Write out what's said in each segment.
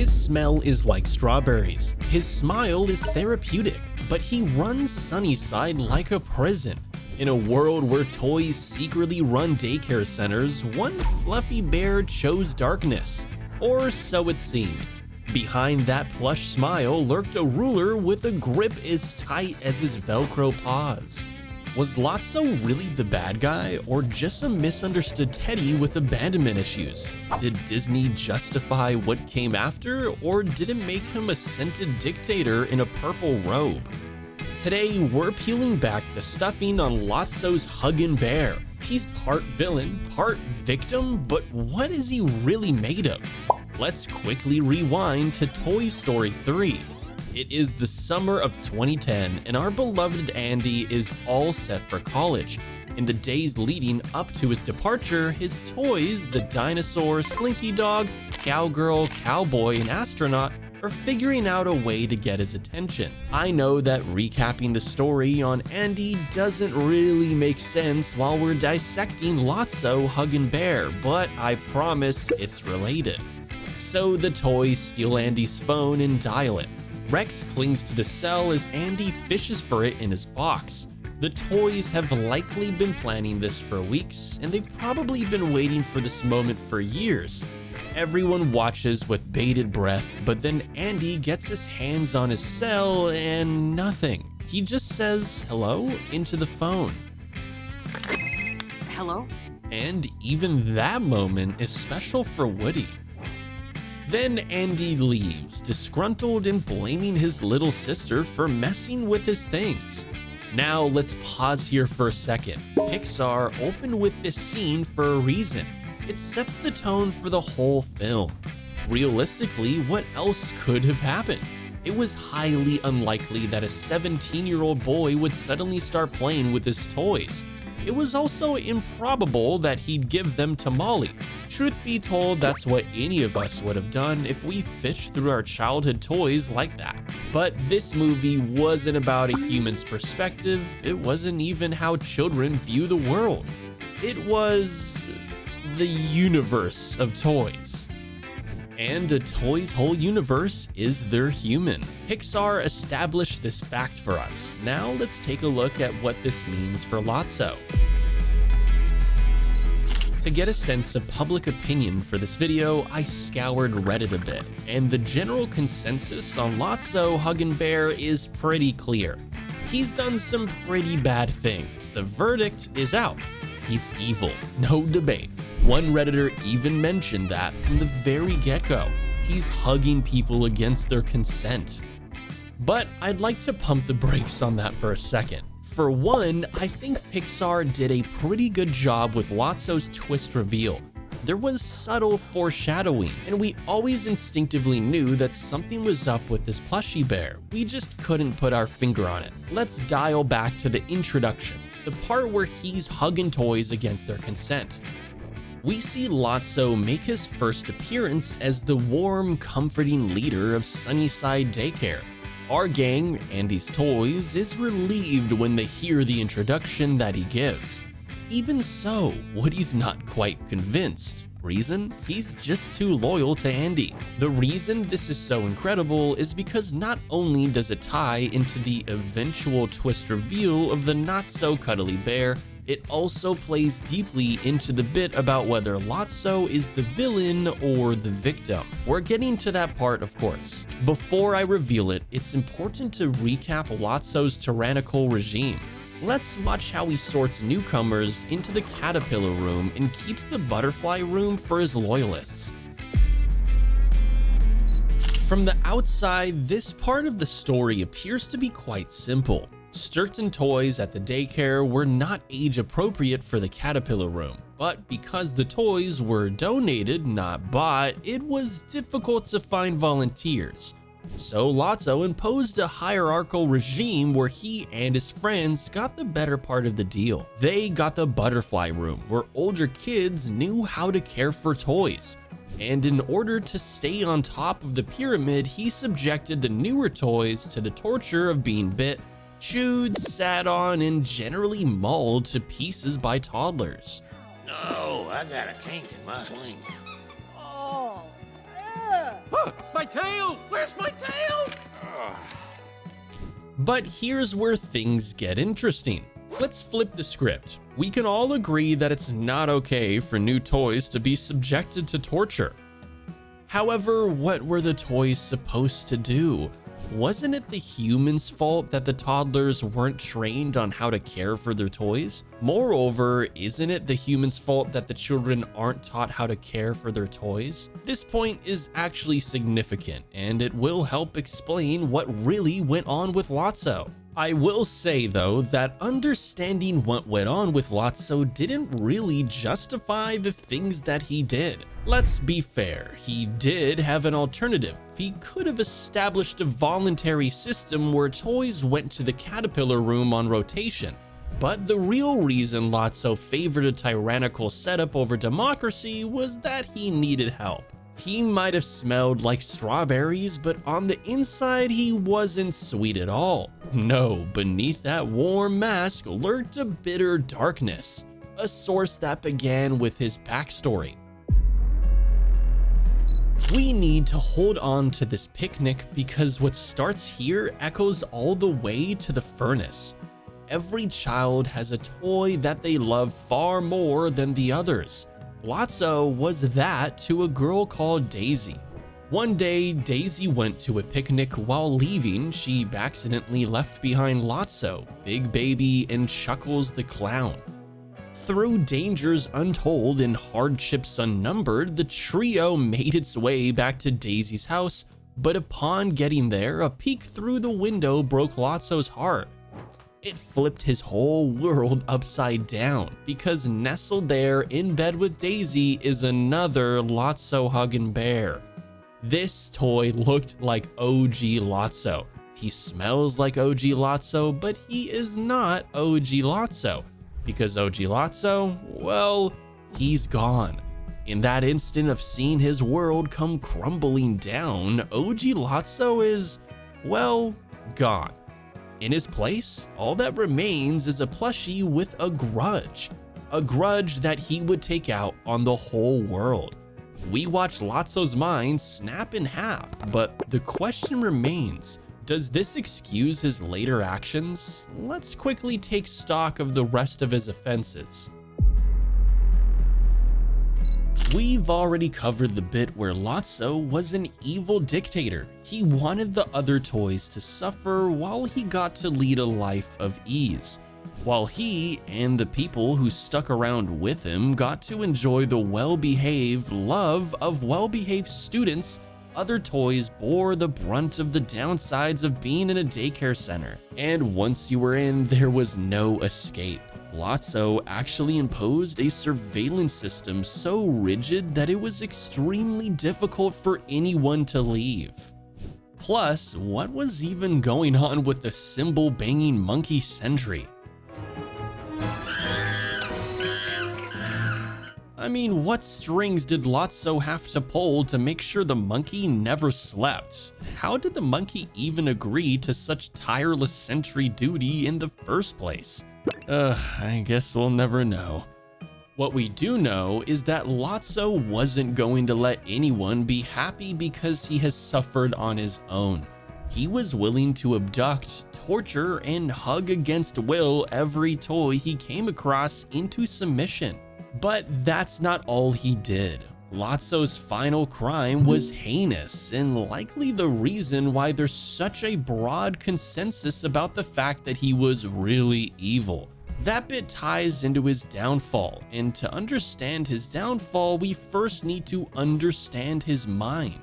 His smell is like strawberries, his smile is therapeutic, but he runs Sunnyside like a prison. In a world where toys secretly run daycare centers, one fluffy bear chose darkness, or so it seemed. Behind that plush smile lurked a ruler with a grip as tight as his Velcro paws. Was Lotso really the bad guy, or just a misunderstood teddy with abandonment issues? Did Disney justify what came after, or did it make him a scented dictator in a purple robe? Today, we're peeling back the stuffing on Lotso's Huggin Bear. He's part villain, part victim, but what is he really made of? Let's quickly rewind to Toy Story 3. It is the summer of 2010, and our beloved Andy is all set for college. In the days leading up to his departure, his toys, the dinosaur, slinky dog, cowgirl, cowboy, and astronaut, are figuring out a way to get his attention. I know that recapping the story on Andy doesn't really make sense while we're dissecting Lotso Huggin Bear, but I promise it's related. So the toys steal Andy's phone and dial it. Rex clings to the cell as Andy fishes for it in his box. The toys have likely been planning this for weeks, and they've probably been waiting for this moment for years. Everyone watches with bated breath, but then Andy gets his hands on his cell and nothing. He just says hello into the phone. Hello? And even that moment is special for Woody. Then Andy leaves, disgruntled and blaming his little sister for messing with his things. Now let's pause here for a second. Pixar opened with this scene for a reason. It sets the tone for the whole film. Realistically, what else could have happened? It was highly unlikely that a 17-year-old boy would suddenly start playing with his toys. It was also improbable that he'd give them to Molly. Truth be told, that's what any of us would have done if we fished through our childhood toys like that. But this movie wasn't about a human's perspective. It wasn't even how children view the world. It was the universe of toys. And a toy's whole universe is their human. Pixar established this fact for us. Now let's take a look at what this means for Lotso. To get a sense of public opinion for this video, I scoured Reddit a bit, and the general consensus on Lotso Huggin Bear is pretty clear. He's done some pretty bad things. The verdict is out. He's evil, no debate. One Redditor even mentioned that from the very get-go. He's hugging people against their consent. But I'd like to pump the brakes on that for a second. For one, I think Pixar did a pretty good job with Lotso's twist reveal. There was subtle foreshadowing, and we always instinctively knew that something was up with this plushie bear. We just couldn't put our finger on it. Let's dial back to the introduction, the part where he's hugging toys against their consent. We see Lotso make his first appearance as the warm, comforting leader of Sunnyside Daycare. Our gang, Andy's Toys, is relieved when they hear the introduction that he gives. Even so, Woody's not quite convinced. Reason? He's just too loyal to Andy. The reason this is so incredible is because not only does it tie into the eventual twist reveal of the not-so-cuddly bear, it also plays deeply into the bit about whether Lotso is the villain or the victim. We're getting to that part, of course. Before I reveal it, it's important to recap Lotso's tyrannical regime. Let's watch how he sorts newcomers into the caterpillar room and keeps the butterfly room for his loyalists. From the outside, this part of the story appears to be quite simple. Certain toys at the daycare were not age appropriate for the caterpillar room, but because the toys were donated, not bought, it was difficult to find volunteers. So Lotso imposed a hierarchical regime where he and his friends got the better part of the deal. They got the butterfly room, where older kids knew how to care for toys. And in order to stay on top of the pyramid, he subjected the newer toys to the torture of being bit, chewed, sat on, and generally mauled to pieces by toddlers. No, I got a kink in my wing. Oh, My tail! But here's where things get interesting. Let's flip the script. We can all agree that it's not okay for new toys to be subjected to torture. However, what were the toys supposed to do? Wasn't it the humans' fault that the toddlers weren't trained on how to care for their toys? Moreover, isn't it the humans' fault that the children aren't taught how to care for their toys? This point is actually significant, and it will help explain what really went on with Lotso. I will say though that understanding what went on with Lotso didn't really justify the things that he did. Let's be fair, he did have an alternative. He could have established a voluntary system where toys went to the caterpillar room on rotation. But the real reason Lotso favored a tyrannical setup over democracy was that he needed help. He might have smelled like strawberries, but on the inside he wasn't sweet at all. No, beneath that warm mask lurked a bitter darkness, a source that began with his backstory. We need to hold on to this picnic because what starts here echoes all the way to the furnace. Every child has a toy that they love far more than the others. Lotso was that to a girl called Daisy. One day, Daisy went to a picnic. While leaving, she accidentally left behind Lotso, Big Baby, and Chuckles the clown. Through dangers untold and hardships unnumbered, the trio made its way back to Daisy's house, but upon getting there, a peek through the window broke Lotso's heart. It flipped his whole world upside down, because nestled there in bed with Daisy is another Lotso Huggin Bear. This toy looked like OG Lotso. He smells like OG Lotso, but he is not OG Lotso, because OG Lotso, well, he's gone. In that instant of seeing his world come crumbling down, OG Lotso is, well, gone. In his place, all that remains is a plushie with a grudge that he would take out on the whole world. We watch Lotso's mind snap in half, but the question remains, does this excuse his later actions? Let's quickly take stock of the rest of his offenses. We've already covered the bit where Lotso was an evil dictator. He wanted the other toys to suffer while he got to lead a life of ease. While he and the people who stuck around with him got to enjoy the well-behaved love of well-behaved students, other toys bore the brunt of the downsides of being in a daycare center. And once you were in, there was no escape. Lotso actually imposed a surveillance system so rigid that it was extremely difficult for anyone to leave. Plus, what was even going on with the cymbal-banging monkey sentry? I mean, what strings did Lotso have to pull to make sure the monkey never slept? How did the monkey even agree to such tireless sentry duty in the first place? I guess we'll never know. What we do know is that Lotso wasn't going to let anyone be happy because he has suffered on his own. He was willing to abduct, torture, and hug against will every toy he came across into submission. But that's not all he did. Lotso's final crime was heinous and likely the reason why there's such a broad consensus about the fact that he was really evil. That bit ties into his downfall, and to understand his downfall, we first need to understand his mind.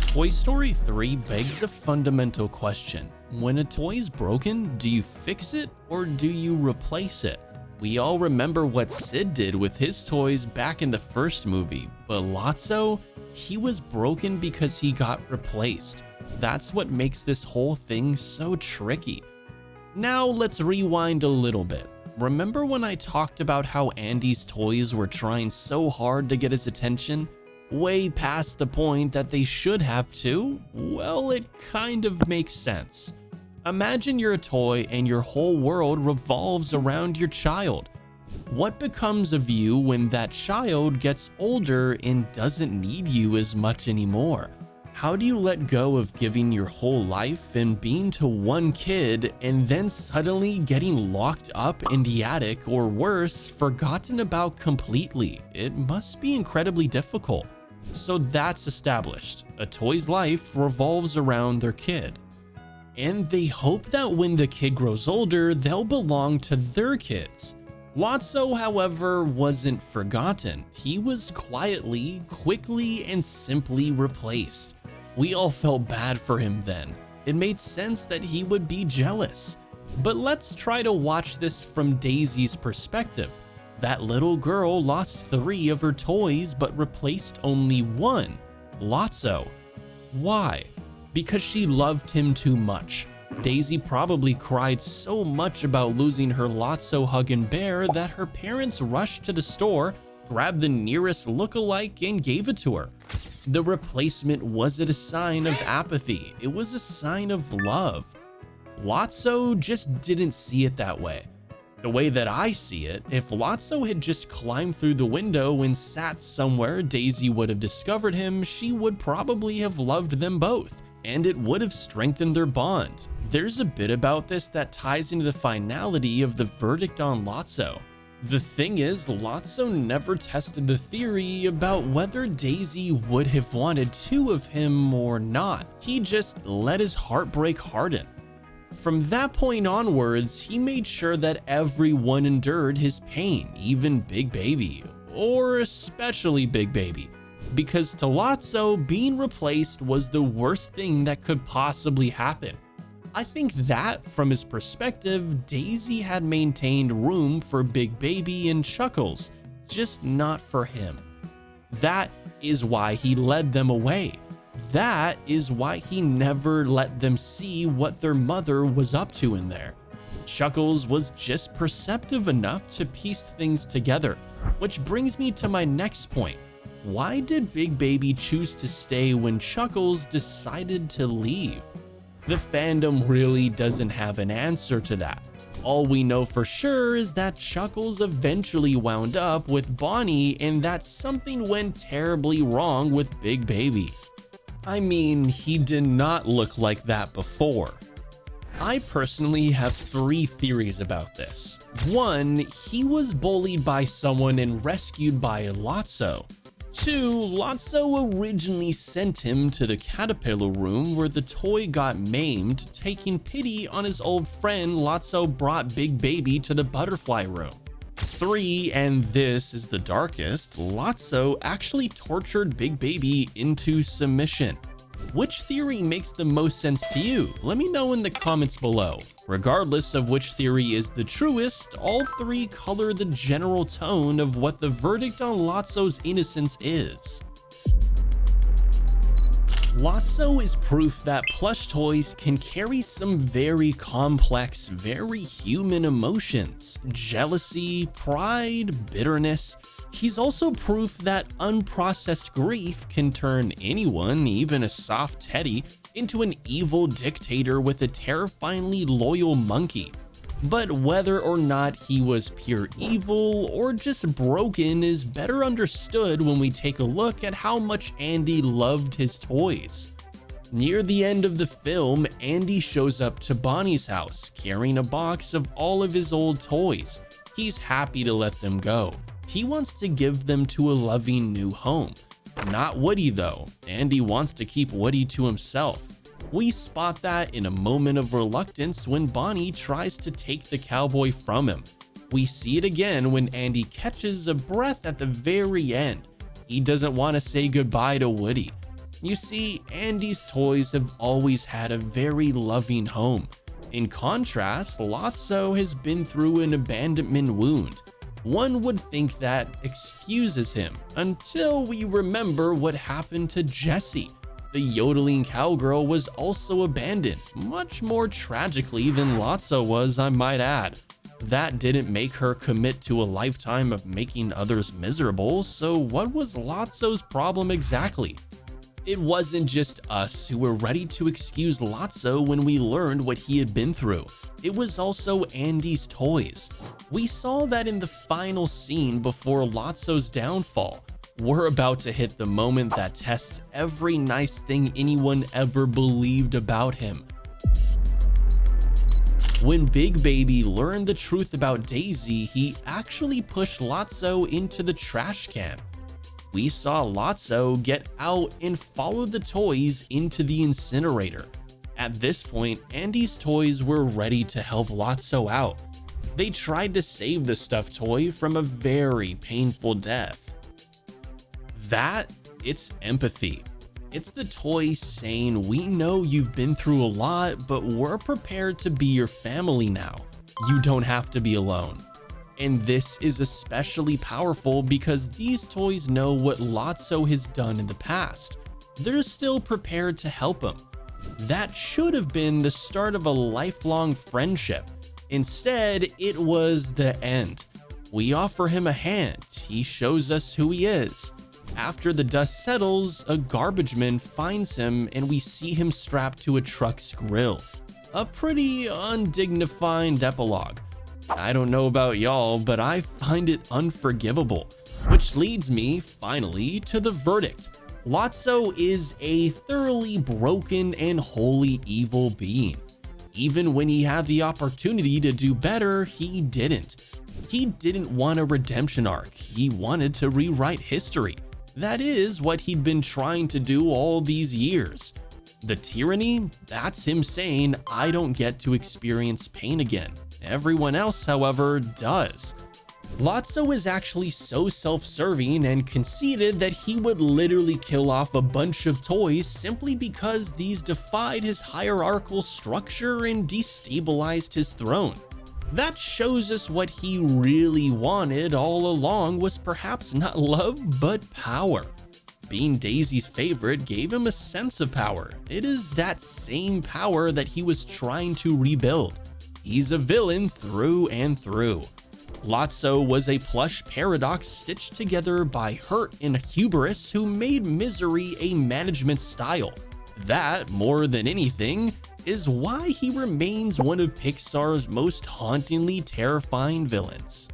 Toy Story 3 begs a fundamental question. When a toy is broken, do you fix it or do you replace it? We all remember what Sid did with his toys back in the first movie, but Lotso, he was broken because he got replaced. That's what makes this whole thing so tricky. Now let's rewind a little bit. Remember when I talked about how Andy's toys were trying so hard to get his attention? Way past the point that they should have to? Well, it kind of makes sense. Imagine you're a toy and your whole world revolves around your child. What becomes of you when that child gets older and doesn't need you as much anymore? How do you let go of giving your whole life and being to one kid and then suddenly getting locked up in the attic, or worse, forgotten about completely? It must be incredibly difficult. So that's established. A toy's life revolves around their kid. And they hope that when the kid grows older, they'll belong to their kids. Lotso, however, wasn't forgotten. He was quietly, quickly, and simply replaced. We all felt bad for him then. It made sense that he would be jealous. But let's try to watch this from Daisy's perspective. That little girl lost 3 of her toys but replaced only 1, Lotso. Why? Because she loved him too much. Daisy probably cried so much about losing her Lotso Huggin Bear that her parents rushed to the store, grabbed the nearest look-alike, and gave it to her. The replacement wasn't a sign of apathy, it was a sign of love. Lotso just didn't see it that way. The way that I see it, if Lotso had just climbed through the window and sat somewhere Daisy would have discovered him, she would probably have loved them both, and it would have strengthened their bond. There's a bit about this that ties into the finality of the verdict on Lotso. The thing is, Lotso never tested the theory about whether Daisy would have wanted 2 of him or not. He just let his heartbreak harden. From that point onwards, he made sure that everyone endured his pain, even Big Baby, or especially Big Baby, because to Lotso, being replaced was the worst thing that could possibly happen. I think that, from his perspective, Daisy had maintained room for Big Baby and Chuckles, just not for him. That is why he led them away. That is why he never let them see what their mother was up to in there. Chuckles was just perceptive enough to piece things together, which brings me to my next point. Why did Big Baby choose to stay when Chuckles decided to leave? The fandom really doesn't have an answer to that. All we know for sure is that Chuckles eventually wound up with Bonnie and that something went terribly wrong with Big Baby. I mean, he did not look like that before. I personally have 3 theories about this. 1, he was bullied by someone and rescued by Lotso. 2, Lotso originally sent him to the caterpillar room where the toy got maimed, taking pity on his old friend. Lotso brought Big Baby to the butterfly room. 3, and this is the darkest, Lotso actually tortured Big Baby into submission. Which theory makes the most sense to you? Let me know in the comments below. Regardless of which theory is the truest, all 3 color the general tone of what the verdict on Lotso's innocence is. Lotso is proof that plush toys can carry some very complex, very human emotions: jealousy, pride, bitterness. He's also proof that unprocessed grief can turn anyone, even a soft teddy, into an evil dictator with a terrifyingly loyal monkey. But whether or not he was pure evil or just broken is better understood when we take a look at how much Andy loved his toys. Near the end of the film, Andy shows up to Bonnie's house carrying a box of all of his old toys. He's happy to let them go. He wants to give them to a loving new home. Not Woody though. Andy wants to keep Woody to himself. We spot that in a moment of reluctance when Bonnie tries to take the cowboy from him. We see it again when Andy catches a breath at the very end. He doesn't want to say goodbye to Woody. You see, Andy's toys have always had a very loving home. In contrast, Lotso has been through an abandonment wound. One would think that excuses him until we remember what happened to Jessie. The yodeling cowgirl was also abandoned, much more tragically than Lotso was, I might add. That didn't make her commit to a lifetime of making others miserable, so what was Lotso's problem exactly? It wasn't just us who were ready to excuse Lotso when we learned what he had been through. It was also Andy's toys. We saw that in the final scene before Lotso's downfall. We're about to hit the moment that tests every nice thing anyone ever believed about him. When Big Baby learned the truth about Daisy, he actually pushed Lotso into the trash can. We saw Lotso get out and follow the toys into the incinerator. At this point, Andy's toys were ready to help Lotso out. They tried to save the stuffed toy from a very painful death. It's empathy. It's the toy saying, we know you've been through a lot, but we're prepared to be your family now. You don't have to be alone. And this is especially powerful because these toys know what Lotso has done in the past. They're still prepared to help him. That should have been the start of a lifelong friendship. Instead, it was the end. We offer him a hand. He shows us who he is. After the dust settles, a garbage man finds him and we see him strapped to a truck's grill. A pretty undignified epilogue. I don't know about y'all, but I find it unforgivable. Which leads me, finally, to the verdict. Lotso is a thoroughly broken and wholly evil being. Even when he had the opportunity to do better, he didn't. He didn't want a redemption arc. He wanted to rewrite history. That is what he'd been trying to do all these years. The tyranny, that's him saying, I don't get to experience pain again. Everyone else, however, does. Lotso is actually so self-serving and conceited that he would literally kill off a bunch of toys simply because these defied his hierarchical structure and destabilized his throne. That shows us what he really wanted all along was perhaps not love, but power. Being Daisy's favorite gave him a sense of power. It is that same power that he was trying to rebuild. He's a villain through and through. Lotso was a plush paradox stitched together by hurt and hubris who made misery a management style. That, more than anything, is why he remains one of Pixar's most hauntingly terrifying villains.